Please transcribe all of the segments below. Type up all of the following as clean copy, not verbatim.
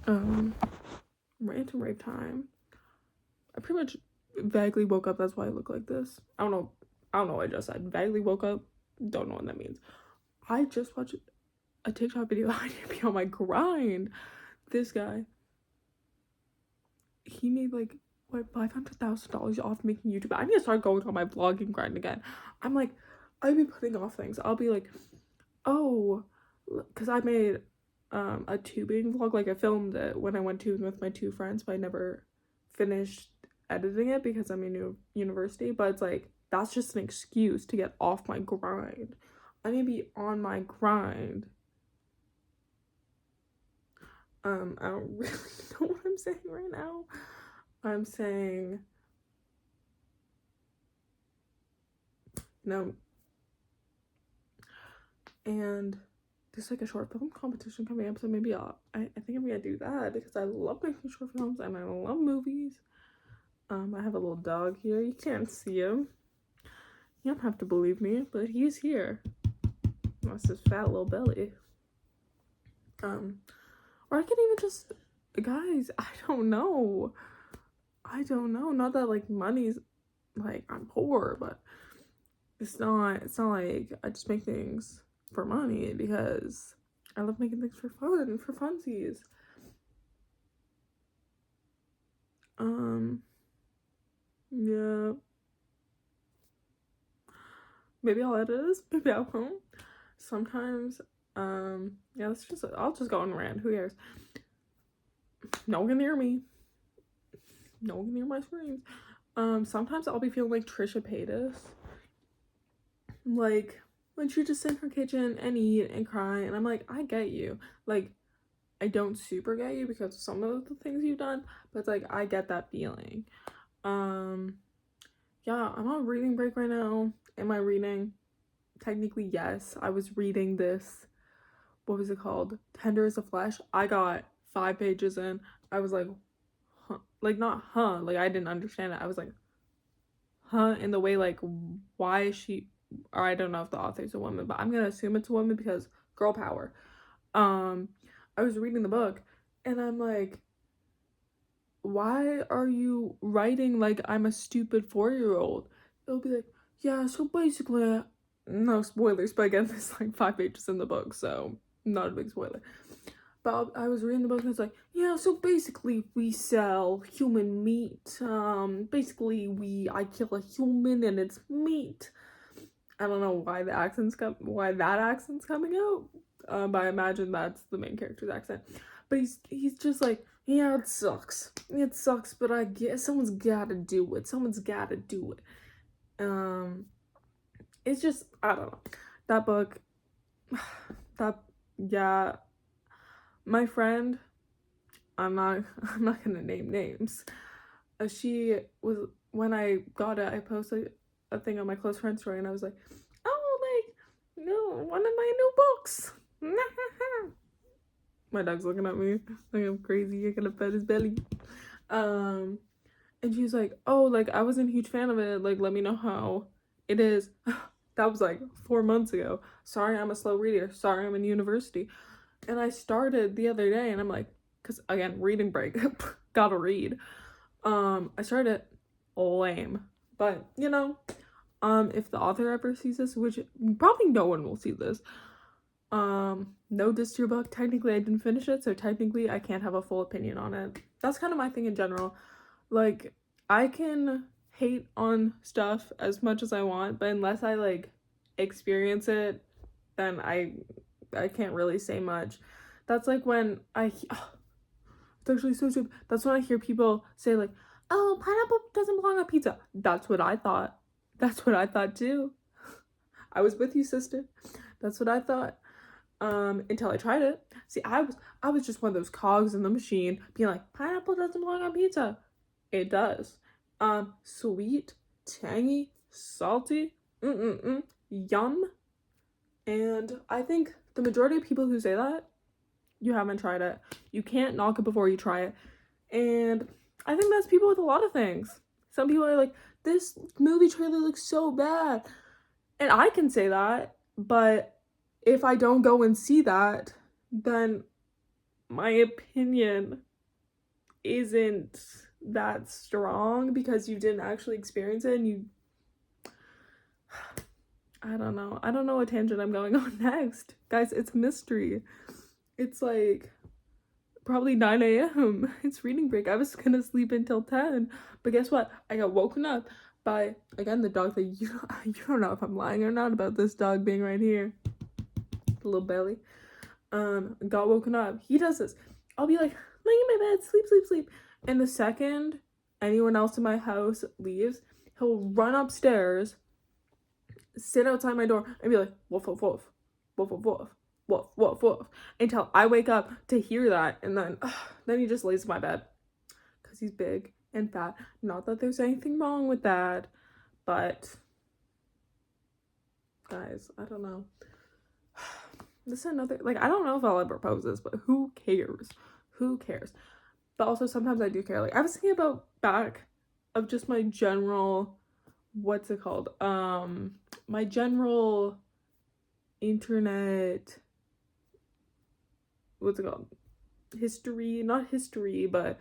Um, rant and rave time. I pretty much vaguely woke up. That's why I look like this. I don't know. What I just said. Vaguely woke up. Don't know what that means. I just watched a TikTok video. I need to be on my grind. This guy, he made like what $500,000 off making YouTube. I need to start going on my vlogging grind again. I'm like, I've been putting off things. I'll be like, oh, because I made a tubing vlog. Like I filmed it when I went tubing with my two friends, but I never finished editing it because I'm in university. But it's like that's just an excuse to get off my grind. I need to be on my grind. I don't really know what I'm saying right now. I'm saying no. And there's like a short film competition coming up, so maybe I think I'm gonna do that because I love making short films and I love movies. I have a little dog here. You can't see him. You don't have to believe me, but he's here. That's his fat little belly. Or I can even just, guys, I don't know. Not that like money's like I'm poor, but it's not like I just make things for money because I love making things for fun, for funsies. Yeah. Maybe I'll edit this, maybe I won't. Sometimes, yeah, I'll just go on rant. Who cares? No one can hear me. No one can hear my screams. Sometimes I'll be feeling like Trisha Paytas. Like, when she just sit in her kitchen and eat and cry, and I'm like, I get you. Like, I don't super get you because of some of the things you've done, but it's like, I get that feeling. Yeah, I'm on reading break right now. Am I reading? Technically, yes. I was reading this, what was it called? Tender as a Flesh. I got 5 pages in. I was like, huh. Like, not huh. Like, I didn't understand it. I was like, huh, in the way, like, why is she, or I don't know if the author's a woman, but I'm gonna assume it's a woman because girl power. I was reading the book, and I'm like, why are you writing like I'm a stupid 4-year-old? It'll be like, yeah, so basically, no spoilers, but again, there's like 5 pages in the book, so not a big spoiler. But I was reading the book and it's like, yeah, so basically we sell human meat. Basically I kill a human and it's meat. I don't know why that accent's coming out. But I imagine that's the main character's accent. But he's just like, yeah, it sucks. It sucks, but I guess someone's gotta do it. Someone's gotta do it. It's just, I don't know. That book, yeah. My friend, I'm not gonna name names. She was, when I got it, I posted a thing on my close friends story, and I was like, oh, like, no, one of my new books. My dog's looking at me like I'm crazy. I gotta pet his belly. And she was like, oh, like, I wasn't a huge fan of it. Like, let me know how it is. That was like 4 months ago. Sorry, I'm a slow reader. Sorry, I'm in university. And I started the other day, and I'm like, because again, reading break, gotta read. I started lame, but you know, if the author ever sees this, which probably no one will see this, no diss to your book. Technically, I didn't finish it, so technically, I can't have a full opinion on it. That's kind of my thing in general. Like, I can hate on stuff as much as I want, but unless I like experience it, then I can't really say much. That's like when it's actually so stupid. That's when I hear people say like, oh, pineapple doesn't belong on pizza. That's what I thought. That's what I thought too. I was with you, sister. That's what I thought. Until I tried it. See, I was just one of those cogs in the machine being like, pineapple doesn't belong on pizza. It does. Sweet, tangy, salty, yum. And I think the majority of people who say that, you haven't tried it. You can't knock it before you try it. And I think that's people with a lot of things. Some people are like, this movie trailer looks so bad. And I can say that, but if I don't go and see that, then my opinion isn't that strong because you didn't actually experience it, and you, I don't know what tangent I'm going on next. Guys, it's a mystery. It's like probably 9 a.m. It's reading break. I was gonna sleep until 10, but guess what? I got woken up by, again, the dog that you don't know if I'm lying or not about this dog being right here. The little belly. Got woken up. He does this. I'll be like, laying in my bed, sleep. And the second anyone else in my house leaves, he'll run upstairs, sit outside my door, and be like, woof, woof, woof, woof, woof, woof, woof, woof, woof, until I wake up to hear that, and then he just lays in my bed, because he's big and fat. Not that there's anything wrong with that, but, guys, I don't know. This is another, like, I don't know if I'll ever post this, but who cares? But also, sometimes I do care. Like, I was thinking about back of just my general, what's it called? My general internet, what's it called? History, not history, but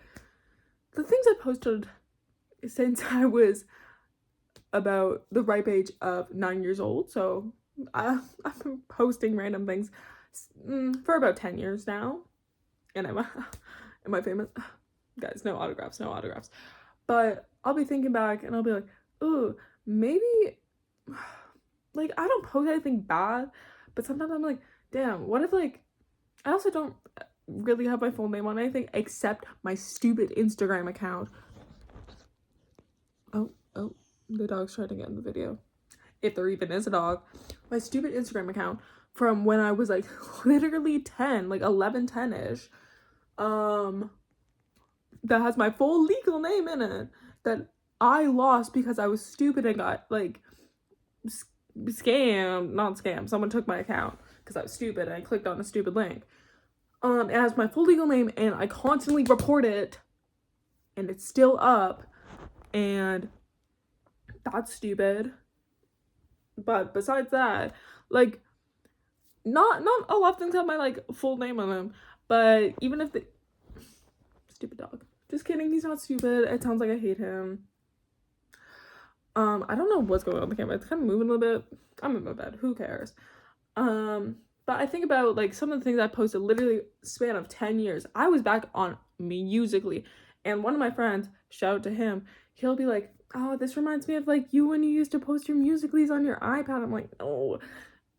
the things I posted since I was about the ripe age of 9 years old. So I've been posting random things for about 10 years now. And am I famous? Guys, no autographs. But I'll be thinking back and I'll be like, ooh, maybe, like, I don't post anything bad, but sometimes I'm like, damn, what if, like, I also don't really have my full name on anything except my stupid Instagram account. Oh, the dog's trying to get in the video. If there even is a dog. My stupid Instagram account from when I was, like, literally 10, like 11, 10-ish, that has my full legal name in it, that I lost because I was stupid and got, like, scammed. Someone took my account because I was stupid and I clicked on a stupid link. It has my full legal name and I constantly report it and it's still up, and that's stupid. But besides that, like, not a lot of things have my, like, full name on them, but even if the stupid dog, just kidding, he's not stupid. It sounds like I hate him. I don't know what's going on with the camera. It's kind of moving a little bit. I'm in my bed. Who cares? But I think about, like, some of the things I posted literally span of 10 years. I was back on Musical.ly, and one of my friends, shout out to him, he'll be like, oh, this reminds me of, like, you when you used to post your Musical.lys on your iPad. I'm like, no.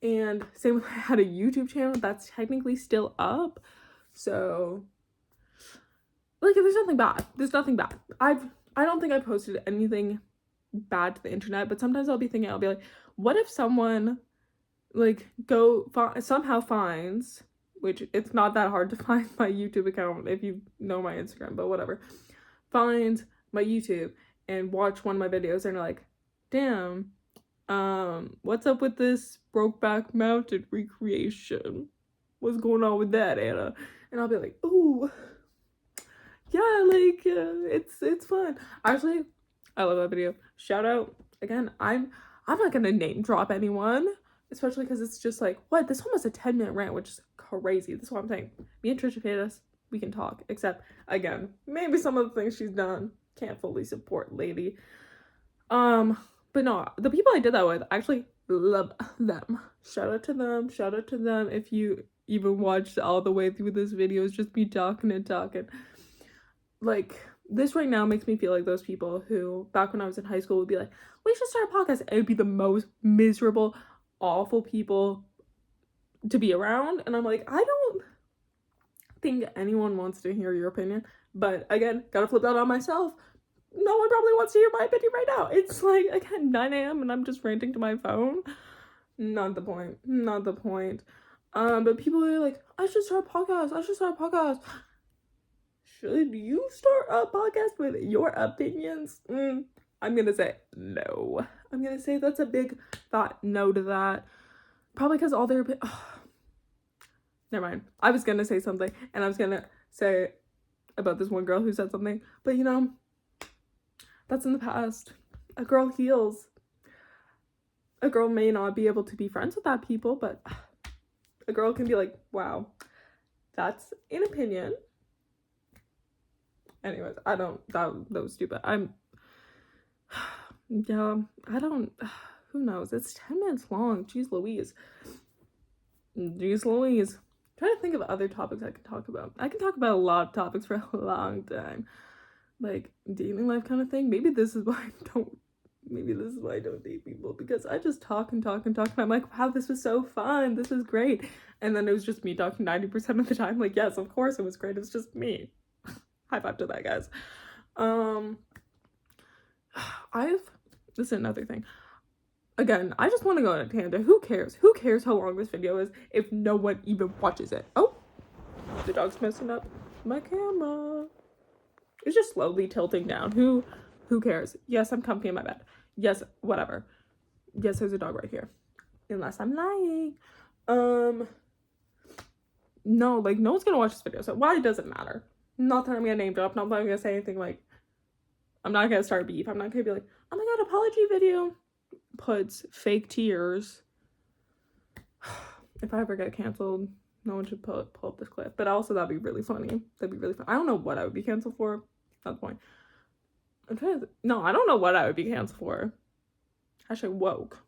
And same with, I had a YouTube channel that's technically still up. So, like, there's nothing bad. I don't think I posted anything bad to the internet, but sometimes I'll be like, what if someone, like, somehow finds, which it's not that hard to find my YouTube account if you know my Instagram, but whatever, find my YouTube and watch one of my videos and they're like, damn, what's up with this Brokeback Mountain recreation? What's going on with that, Anna? And I'll be like, ooh, yeah, like, it's fun. Actually, I love that video. Shout out again. I'm not gonna name drop anyone, especially because it's just like, what? This one was a 10-minute rant, which is crazy. That's what I'm saying. Me and Trisha Paytas, we can talk. Except, again, maybe some of the things she's done can't fully support lady. But no, the people I did that with, I actually love them. Shout out to them. If you even watched all the way through this video, it's just me talking. Like, this right now makes me feel like those people who, back when I was in high school, would be like, we should start a podcast. It would be the most miserable, awful people to be around. And I'm like, I don't think anyone wants to hear your opinion. But again, gotta flip that on myself. No one probably wants to hear my opinion right now. It's like, again, 9 a.m. and I'm just ranting to my phone. Not the point. But people are like, I should start a podcast. Should you start a podcast with your opinions? I'm gonna say no. I'm gonna say that's a big fat no to that. Probably because all their never mind. I was gonna say something, and I was gonna say about this one girl who said something, but you know, that's in the past. A girl heals. A girl may not be able to be friends with that people, but a girl can be like, wow, That's an opinion. Anyways, I don't, that was stupid. Yeah, I don't, who knows? It's 10 minutes long. Jeez Louise. Jeez Louise. I'm trying to think of other topics I can talk about. I can talk about a lot of topics for a long time. Like, dating life kind of thing. Maybe this is why I don't date people, because I just talk and talk and talk, and I'm like, wow, this was so fun. This was great. And then it was just me talking 90% of the time. Like, yes, of course it was great. It's just me. High five to that, guys. This is another thing. Again, I just want to go on a tangent. Who cares? Who cares how long this video is if no one even watches it? Oh, the dog's messing up my camera. It's just slowly tilting down. Who cares? Yes, I'm comfy in my bed. Yes, whatever. Yes, there's a dog right here. Unless I'm lying. No, like, no one's gonna watch this video, so why does it matter? Not that I'm gonna name drop, not that I'm gonna say anything like, I'm not gonna start beef. I'm not gonna be like, oh my god, apology video. Puts fake tears. If I ever get canceled, no one should pull up this clip. But also, that'd be really funny. That'd be really fun. I don't know what I would be canceled for. That's the point. No, I don't know what I would be canceled for. Hashtag woke.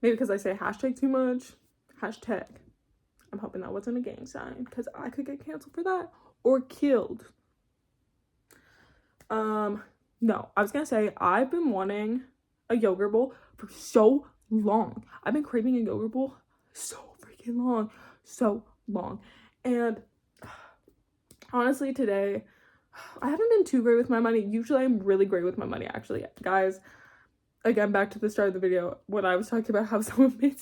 Maybe because I say hashtag too much. Hashtag. I'm hoping that wasn't a gang sign, because I could get canceled for that. Or killed. No, I was gonna say, I've been wanting a yogurt bowl for so long. I've been craving a yogurt bowl so freaking long. So long. And honestly, today, I haven't been too great with my money. Usually, I'm really great with my money, actually. Guys, again, back to the start of the video, when I was talking about how someone made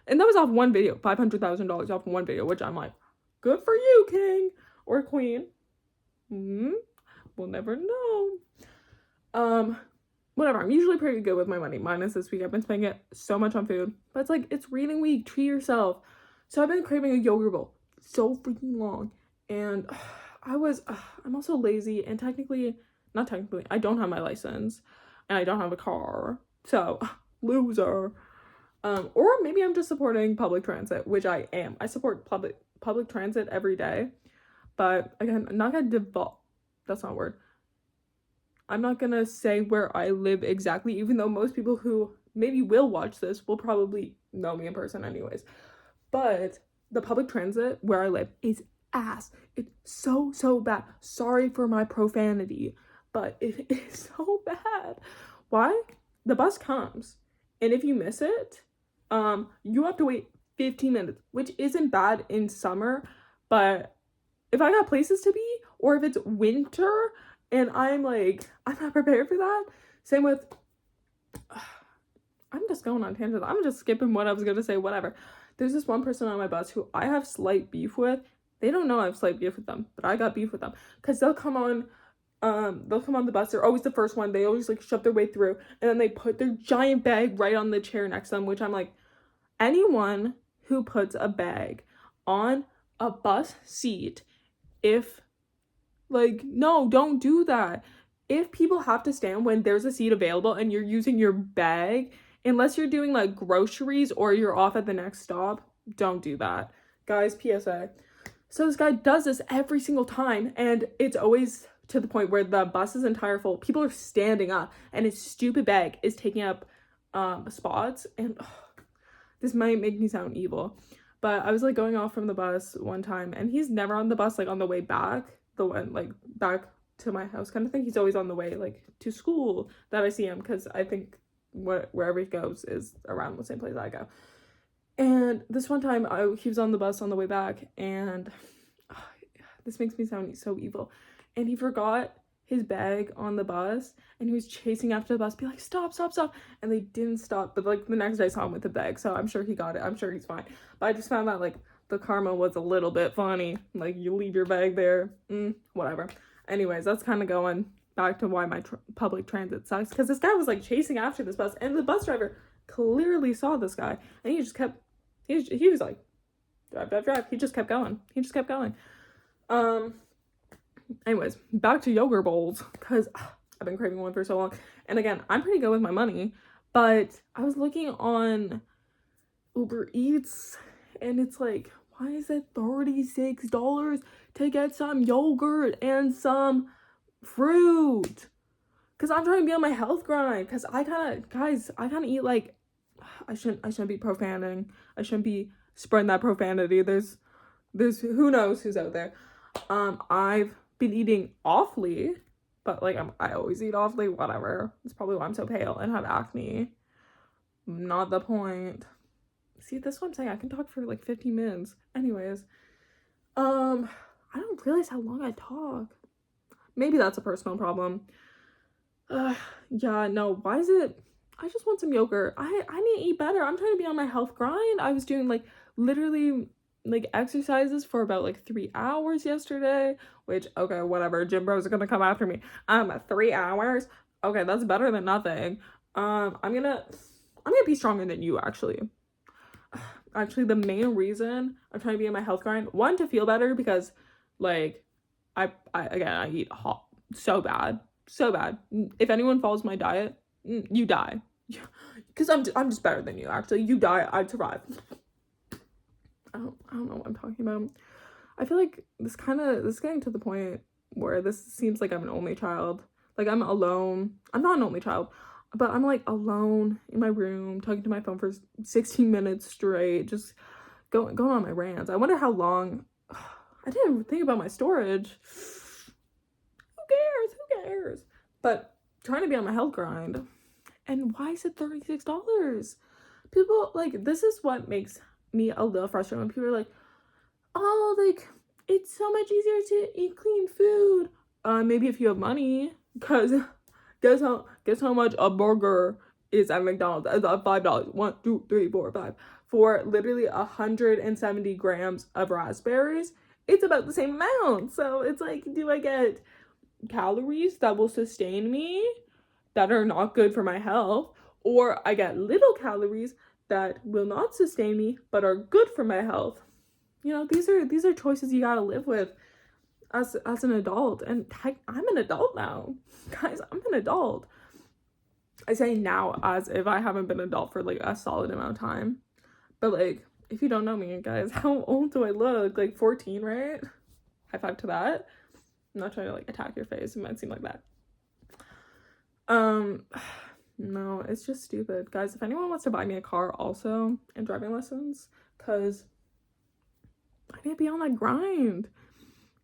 and that was off one video, $500,000 off one video, which I'm like, good for you, king or queen. We'll never know. Whatever, I'm usually pretty good with my money, minus this week. I've been spending it so much on food, but it's like, it's reading week, treat yourself. So I've been craving a yogurt bowl so freaking long, and I'm also lazy, and not technically, I don't have my license, and I don't have a car, so loser. Or maybe I'm just supporting public transit, which I am. I support public transit every day, but again, I'm not gonna default. That's not a word. I'm not gonna say where I live exactly, even though most people who maybe will watch this will probably know me in person anyways. But the public transit where I live is ass. It's so bad. Sorry for my profanity, but it is so bad. Why? The bus comes, and if you miss it, you have to wait 15 minutes, which isn't bad in summer, but if I got places to be, or if it's winter and I'm not prepared for that. Same with, I'm just going on tangents. I'm just skipping what I was gonna say, whatever. There's this one person on my bus who I have slight beef with. They don't know I have slight beef with them, but I got beef with them, because they'll come on the bus. They're always the first one. They always shove their way through, and then they put their giant bag right on the chair next to them, which I'm like, anyone who puts a bag on a bus seat, no, don't do that. If people have to stand when there's a seat available and you're using your bag, unless you're doing groceries or you're off at the next stop, don't do that. Guys, PSA. So this guy does this every single time, and it's always to the point where the bus is entire full. People are standing up, and his stupid bag is taking up spots, and this might make me sound evil, but I was going off from the bus one time, and he's never on the bus on the way back, the one back to my house kind of thing. He's always on the way to school that I see him, because I think wherever he goes is around the same place I go. And this one time he was on the bus on the way back, and this makes me sound so evil, and he forgot his bag on the bus, and he was chasing after the bus, be like, stop, and they didn't stop. But the next day I saw him with the bag, so I'm sure he got it. I'm sure he's fine. But I just found that the karma was a little bit funny. You leave your bag there, whatever. Anyways, that's kind of going back to why my public transit sucks, because this guy was chasing after this bus, and the bus driver clearly saw this guy, and he just kept, he was like, drive. He just kept going. Anyways, back to yogurt bowls, because I've been craving one for so long. And again, I'm pretty good with my money, but I was looking on Uber Eats, and it's why why is it $36 to get some yogurt and some fruit? Because I'm trying to be on my health grind. Because I kind of eat like, I shouldn't be profaning. I shouldn't be spreading that profanity. There's who knows who's out there. I've been eating awfully, but like I always eat awfully, whatever. That's probably why I'm so pale and have acne. Not the point. See, this is what I'm saying. I can talk for like 15 minutes. Anyways, I don't realize how long I talk. Maybe that's a personal problem. Yeah, no, why is it? I just want some yogurt. I need to eat better. I'm trying to be on my health grind. I was doing like literally like exercises for about like 3 hours yesterday, which, okay, whatever. Gym bros are gonna come after me. 3 hours. Okay, that's better than nothing. I'm gonna be stronger than you, actually. Actually, the main reason I'm trying to be in my health grind, one, to feel better, because like I eat hot so bad. If anyone follows my diet, you die. Because I'm just better than you, actually. You die, I'd survive. I don't know what I'm talking about. I feel like this is getting to the point where this seems like I'm an only child. Like, I'm alone. I'm not an only child, but I'm like alone in my room talking to my phone for 16 minutes straight, just going on my rants. I wonder how long. I didn't think about my storage. Who cares? But trying to be on my health grind. And why is it $36? People, like, this is what makes me a little frustrated when people are like, oh, like, it's so much easier to eat clean food. Maybe if you have money, because guess how much a burger is at McDonald's? It's $5. 1, 2, 3, 4, 5. For literally 170 grams of raspberries, it's about the same amount. So it's like, do I get calories that will sustain me that are not good for my health, or I get little calories that will not sustain me but are good for my health? You know, these are choices you gotta live with as an adult. And I'm an adult now, guys. I'm an adult. I say now as if I haven't been an adult for like a solid amount of time. But like, if you don't know me, guys, how old do I look? Like 14, right? High five to that. I'm not trying to like attack your face. It might seem like that. No, it's just stupid. Guys, if anyone wants to buy me a car also and driving lessons, because I need to be on that grind.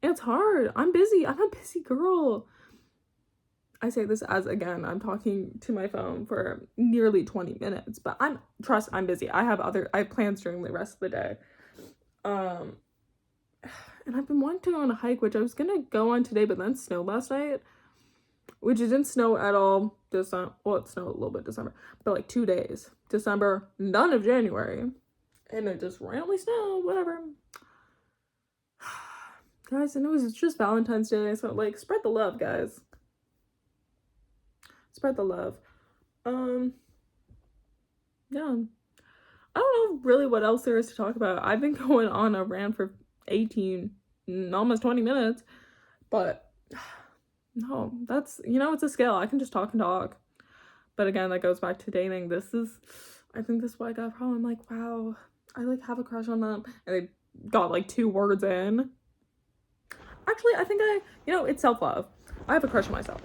It's hard. I'm busy. I'm a busy girl. I say this as, again, I'm talking to my phone for nearly 20 minutes, but I'm busy. I have plans during the rest of the day. And I've been wanting to go on a hike, which I was gonna go on today, but then it snowed last night. Which it didn't snow at all December. Well, it snowed a little bit December, but like 2 days. December, none of January. And it just randomly snowed, whatever. Guys, and it was just Valentine's Day, so like, spread the love, guys. Spread the love. Yeah. I don't know really what else there is to talk about. I've been going on a rant for 18, almost 20 minutes, but no, that's, you know, it's a skill. I can just talk and talk. But again, that goes back to dating. I think this is why I got a problem. I'm like, wow, I like have a crush on them, and they got like 2 words in. Actually, I think it's self-love. I have a crush on myself.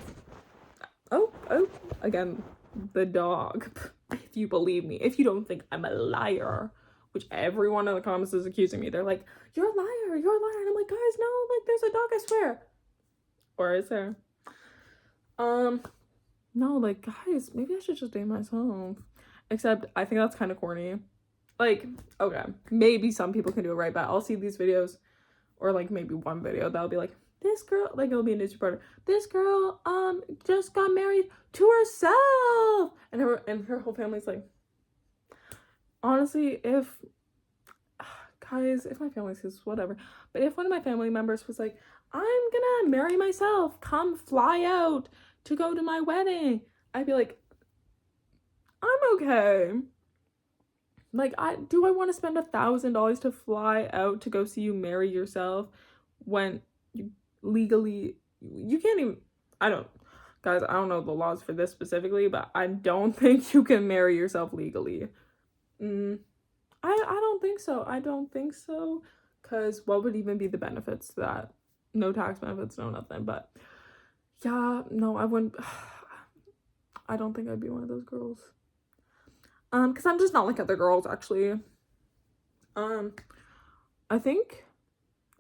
Oh, again, the dog. If you believe me, if you don't think I'm a liar, which everyone in the comments is accusing me, they're like, you're a liar. And I'm like, guys, no, like, there's a dog, I swear. Or is there? No, like, guys, maybe I should just date myself. Except I think that's kind of corny. Like, okay, maybe some people can do it right, but I'll see these videos, or like maybe one video that'll be like, this girl, like, it'll be a news reporter, this girl just got married to herself, and her whole family's like, honestly, if my family says whatever, but if one of my family members was like, I'm gonna marry myself, come fly out to go to my wedding, I'd be like, I'm okay. Like, do I want to spend $1,000 to fly out to go see you marry yourself when you legally, you can't even, guys, I don't know the laws for this specifically, but I don't think you can marry yourself legally. I don't think so. because what would even be the benefits to that? No tax benefits, no nothing. But yeah, no, I wouldn't. I don't think I'd be one of those girls. Because I'm just not like other girls, actually. I think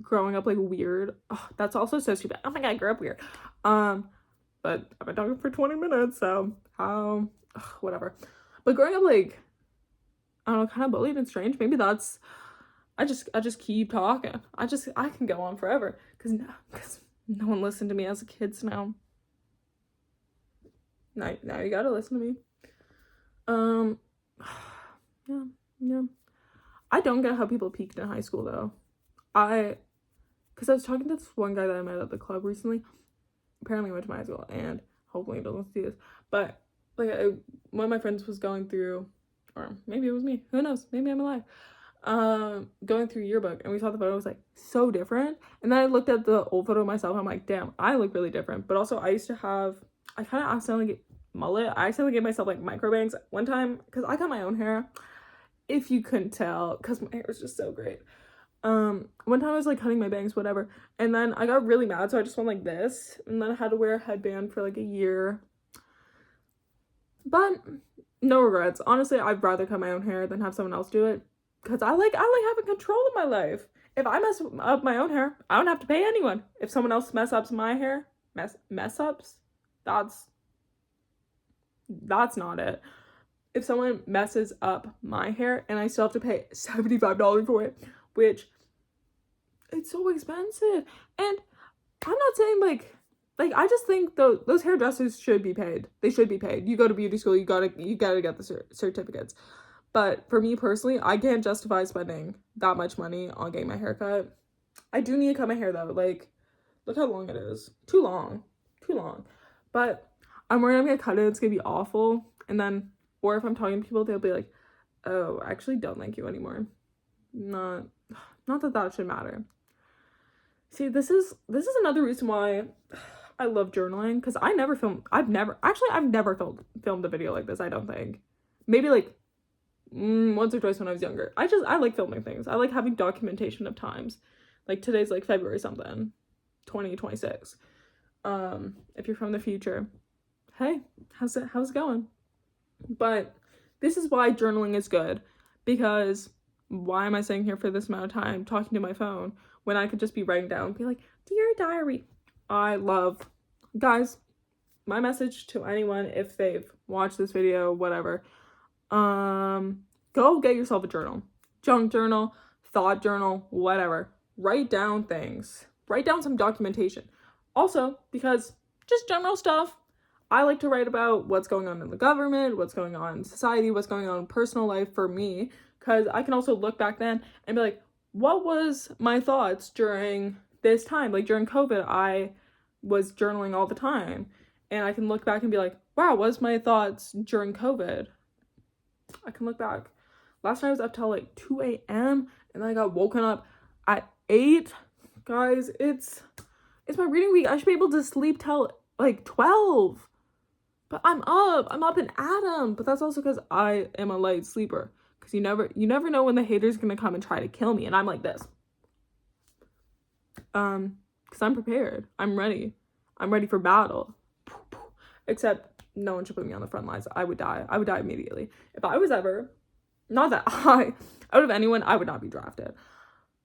growing up like weird. Oh, that's also so stupid. I don't think I grew up weird. But I've been talking for 20 minutes, so whatever. But growing up like, I don't know, kind of bullied and strange. Maybe that's. I just keep talking. I can go on forever because no one listened to me as a kid. So now you gotta listen to me. Yeah. I don't get how people peaked in high school though. Because I was talking to this one guy that I met at the club recently. Apparently went to my high school, and hopefully he doesn't see this. But like one of my friends was going through, or maybe it was me. Who knows? Maybe I'm alive. Going through yearbook, and we saw the photo was like so different. And then I looked at the old photo of myself. I'm like, damn, I look really different. But also, I kind of accidentally get mullet. I accidentally gave myself like micro bangs one time because I got my own hair. If you couldn't tell, because my hair was just so great. One time I was like cutting my bangs, whatever, and then I got really mad, so I just went like this, and then I had to wear a headband for like a year. But no regrets. Honestly, I'd rather cut my own hair than have someone else do it, because I like having control of my life. If I mess up my own hair, I don't have to pay anyone. If someone else mess ups my hair, mess ups, that's not it. If someone messes up my hair and I still have to pay $75 for it, which it's so expensive. And I'm not saying like I just think those hairdressers should be paid. They should be paid. You go to beauty school, you gotta get the certificates. But for me personally, I can't justify spending that much money on getting my hair cut. I do need to cut my hair though. Like, look how long it is. Too long. But I'm worried I'm gonna cut it. It's gonna be awful. And then, or if I'm talking to people, they'll be like, oh, I actually don't like you anymore. Not that should matter. See, this is another reason why I love journaling, because I've never filmed a video like this, I don't think. Maybe like once or twice when I was younger. I like filming things. I like having documentation of times. Like today's like February something, 2026. If you're from the future, hey, how's it going? But this is why journaling is good, because why am I sitting here for this amount of time talking to my phone when I could just be writing down, be like, dear diary. Guys, my message to anyone, if they've watched this video, whatever, go get yourself a journal. Junk journal, thought journal, whatever. Write down things. Write down some documentation. Also, because just general stuff. I like to write about what's going on in the government, what's going on in society, what's going on in personal life for me, because I can also look back then and be like, what was my thoughts during this time? Like during COVID, I was journaling all the time, and I can look back and be like, wow, what's my thoughts during COVID? I can look back. Last night I was up till like 2 a.m. and then I got woken up at 8. Guys, it's my reading week. I should be able to sleep till like 12. But I'm up an atom. But that's also because I am a light sleeper. Because you never know when the hater's gonna come and try to kill me. And I'm like this. Because I'm prepared. I'm ready. I'm ready for battle. Except no one should put me on the front lines. I would die. I would die immediately. If I was ever, not that out of anyone, I would not be drafted.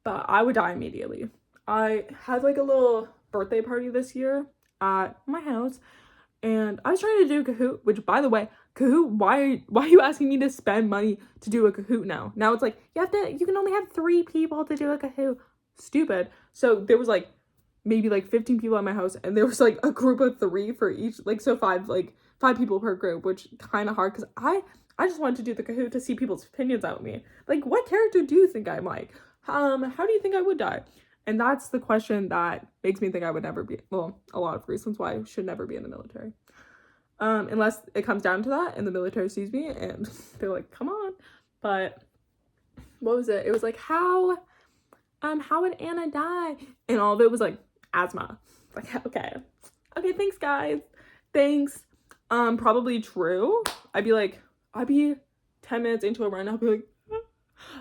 But I would die immediately. I had like a little birthday party this year at my house. And I was trying to do a Kahoot, which, by the way, Kahoot, why are you asking me to spend money to do a Kahoot now? Now it's like, you can only have 3 people to do a Kahoot. Stupid. So there was like, maybe like 15 people at my house, and there was like a group of 3 for each, like, so 5 people per group, which kind of hard, because I just wanted to do the Kahoot to see people's opinions out of me. Like, what character do you think I'm like? How do you think I would die? And that's the question that makes me think I would never be, well, a lot of reasons why I should never be in the military. Unless it comes down to that and the military sees me and they're like, come on. But what was it? It was like, how would Anna die? And all of it was like asthma. Like, okay, thanks guys. Thanks. Probably true. I'd be 10 minutes into a run, I'd be like,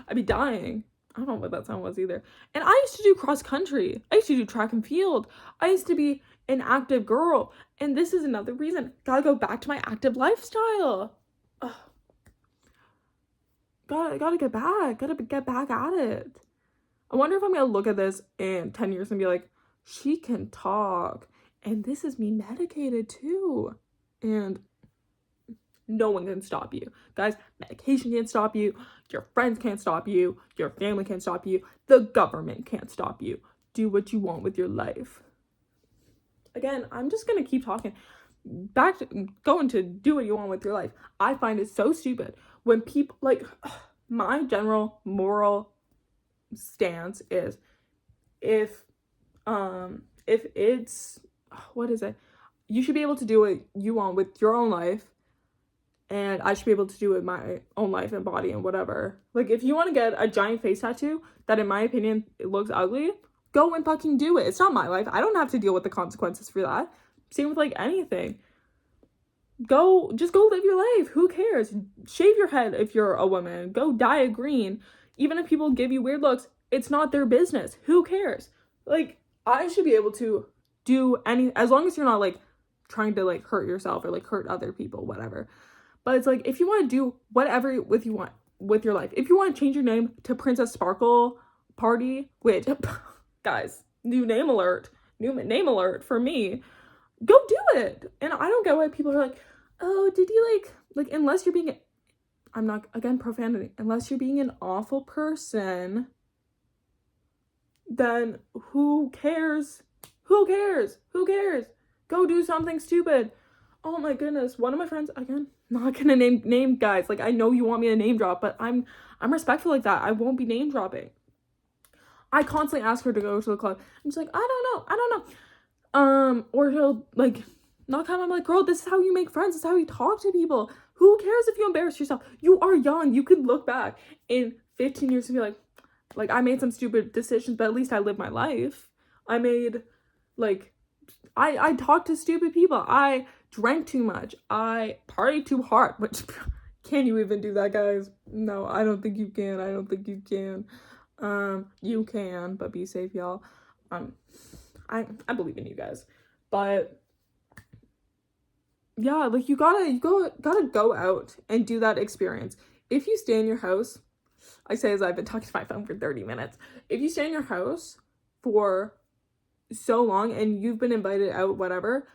I'd be dying. I don't know what that sound was either. And I used to do cross country. I used to do track and field. I used to be an active girl. And this is another reason. Gotta go back to my active lifestyle. Ugh. Gotta get back. Gotta get back at it. I wonder if I'm gonna look at this in 10 years and be like, she can talk. And this is me medicated too. And no one can stop you. Guys, medication can't stop you. Your friends can't stop you. Your family can't stop you. The government can't stop you. Do what you want with your life. Again, I'm just going to keep talking. Back to going to do what you want with your life. I find it so stupid when people, like, my general moral stance is if it's, what is it? You should be able to do what you want with your own life. And I should be able to do it with my own life and body and whatever. Like, if you want to get a giant face tattoo that, in my opinion, it looks ugly, go and fucking do it. It's not my life. I don't have to deal with the consequences for that. Same with, like, anything. Just go live your life. Who cares? Shave your head if you're a woman. Go dye it green. Even if people give you weird looks, it's not their business. Who cares? Like, I should be able to do as long as you're not, like, trying to, like, hurt yourself or, like, hurt other people, whatever. But it's like, if you want to do whatever you want with your life, if you want to change your name to Princess Sparkle Party, which, guys, new name alert for me, go do it. And I don't get why people are like, oh, did you like, unless you're being, I'm not, again, profanity, unless you're being an awful person, then who cares? Who cares? Go do something stupid. Oh my goodness, one of my friends, again, not gonna name guys, like, I know you want me to name drop, but I'm respectful like that. I won't be name dropping. I constantly ask her to go to the club, and she's like, I don't know, or she'll, like, not come, I'm like, girl, this is how you make friends, this is how you talk to people. Who cares if you embarrass yourself? You are young, you could look back in 15 years and be like, I made some stupid decisions, but at least I lived my life. I made, like, I talked to stupid people. I drank too much. I partied too hard. Which, can you even do that, guys? No, I don't think you can. You can, but be safe, y'all. I believe in you guys. But yeah, like, you gotta go out and do that experience. If you stay in your house, I say as I've been talking to my phone for 30 minutes. If you stay in your house for so long and you've been invited out, whatever,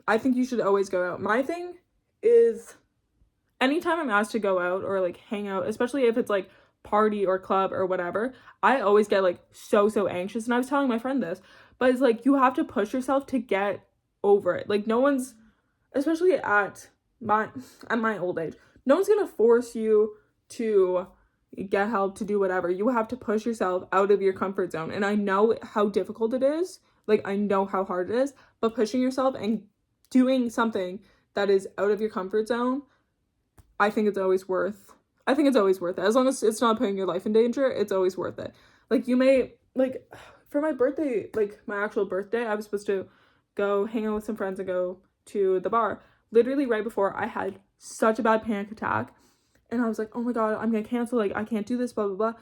I think you should always go out. My thing is, anytime I'm asked to go out or, like, hang out, especially if it's, like, party or club or whatever, I always get, like, so anxious. And I was telling my friend this, but it's like, you have to push yourself to get over it. Like, no one's, especially at my old age, no one's gonna force you to get help, to do whatever. You have to push yourself out of your comfort zone. And I know how difficult it is. Like, I know how hard it is, but pushing yourself and doing something that is out of your comfort zone, I think it's always worth it. As long as it's not putting your life in danger, it's always worth it. Like, you may, like, for my birthday, like, my actual birthday, I was supposed to go hang out with some friends and go to the bar. Literally right before, I had such a bad panic attack. And I was like, oh my God, I'm going to cancel. Like, I can't do this, blah, blah, blah.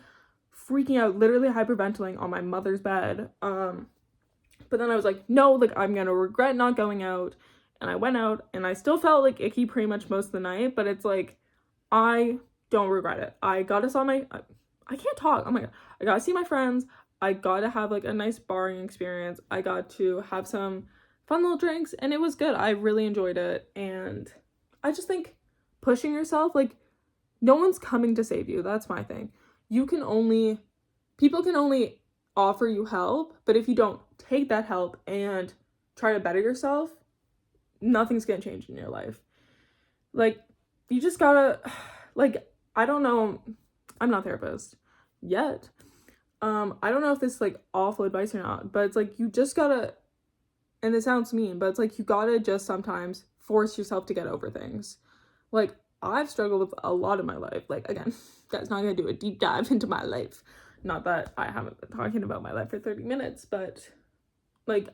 Freaking out, literally hyperventilating on my mother's bed. But then I was like, no, like, I'm going to regret not going out. And I went out and I still felt, like, icky pretty much most of the night. But it's like, I don't regret it. I got to saw I can't talk. Oh my God. I got to see my friends. I got to have, like, a nice barring experience. I got to have some fun little drinks. And it was good. I really enjoyed it. And I just think pushing yourself, like, no one's coming to save you. That's my thing. People can only offer you help, but if you don't take that help and try to better yourself, nothing's gonna change in your life. Like, you just gotta, like, I don't know, I'm not a therapist yet. I don't know if this is, like, awful advice or not, but it's like, you just gotta, and it sounds mean, but it's like, you gotta just sometimes force yourself to get over things. Like, I've struggled with a lot of my life. Like, again, that's not gonna do a deep dive into my life. Not that I haven't been talking about my life for 30 minutes, but, like,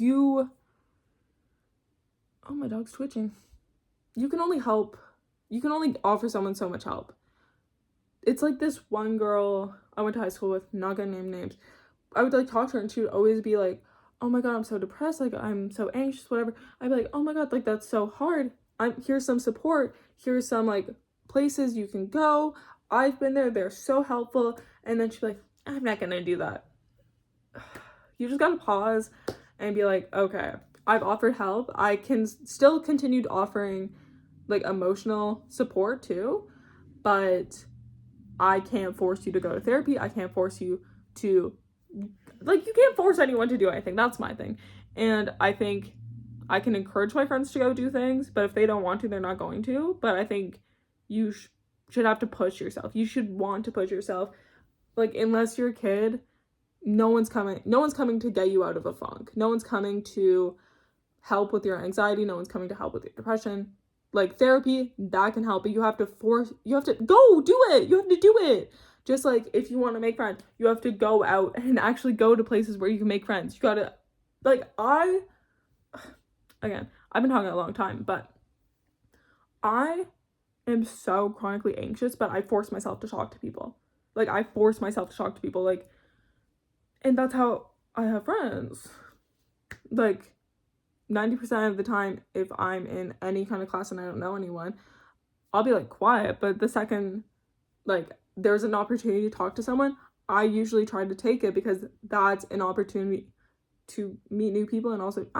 oh, my dog's twitching. You can only offer someone so much help. It's like this one girl, I went to high school with, not gonna name names. I would like talk to her and she would always be like, oh my god, I'm so depressed, like I'm so anxious, whatever. I'd be like, oh my god, like that's so hard. Here's some support, here's some like places you can go. I've been there, they're so helpful. And then she'd be like, I'm not gonna do that. You just gotta pause and be like, okay, I've offered help. I can still continue offering like emotional support too, but I can't force you to go to therapy. I can't force you to, like, you can't force anyone to do anything. That's my thing. And I think I can encourage my friends to go do things, but if they don't want to, they're not going to. But I think you should have to push yourself. You should want to push yourself. Like, unless you're a kid, no one's coming to get you out of a funk. No one's coming to help with your anxiety. No one's coming to help with your depression. Like, therapy, that can help, but you have to go do it. You have to do it. Just like if you want to make friends, you have to go out and actually go to places where you can make friends. You gotta, like, again, I've been talking a long time, but I am so chronically anxious, but I force myself to talk to people. Like, and that's how I have friends. Like, 90% of the time, if I'm in any kind of class and I don't know anyone, I'll be like quiet, but the second like there's an opportunity to talk to someone, I usually try to take it because that's an opportunity to meet new people. And also, I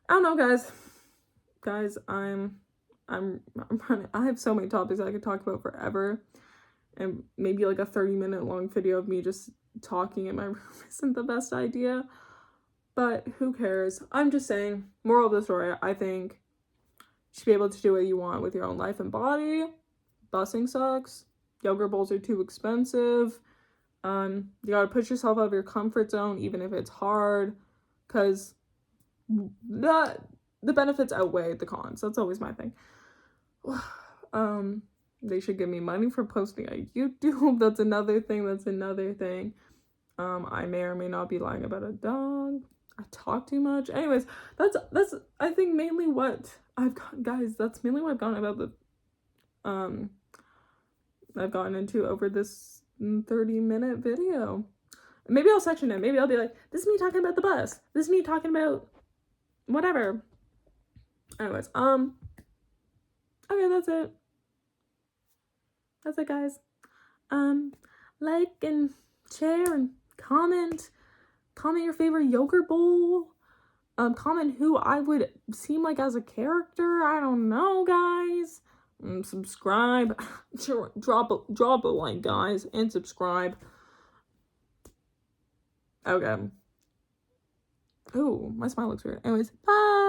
don't know, guys, I'm running. I have so many topics I could talk about forever, and maybe like a 30-minute long video of me just talking in my room isn't the best idea, but who cares? I'm just saying, moral of the story, I think you should be able to do what you want with your own life and body. Busing sucks. Yogurt bowls are too expensive. You gotta push yourself out of your comfort zone, even if it's hard, because the benefits outweigh the cons. That's always my thing. They should give me money for posting on YouTube. That's another thing. I may or may not be lying about a dog. I talk too much. Anyways, that's I think mainly what I've got, guys. That's mainly what I've gotten about the I've gotten into over this 30-minute video. Maybe I'll section it. Maybe I'll be like, this is me talking about the bus. This is me talking about whatever. Anyways, okay, that's it. That's it, guys. Like and share and comment your favorite yogurt bowl. Comment who I would seem like as a character. I don't know, guys. Subscribe. Drop a like, guys, and subscribe. Okay. Oh, my smile looks weird. Anyways, bye.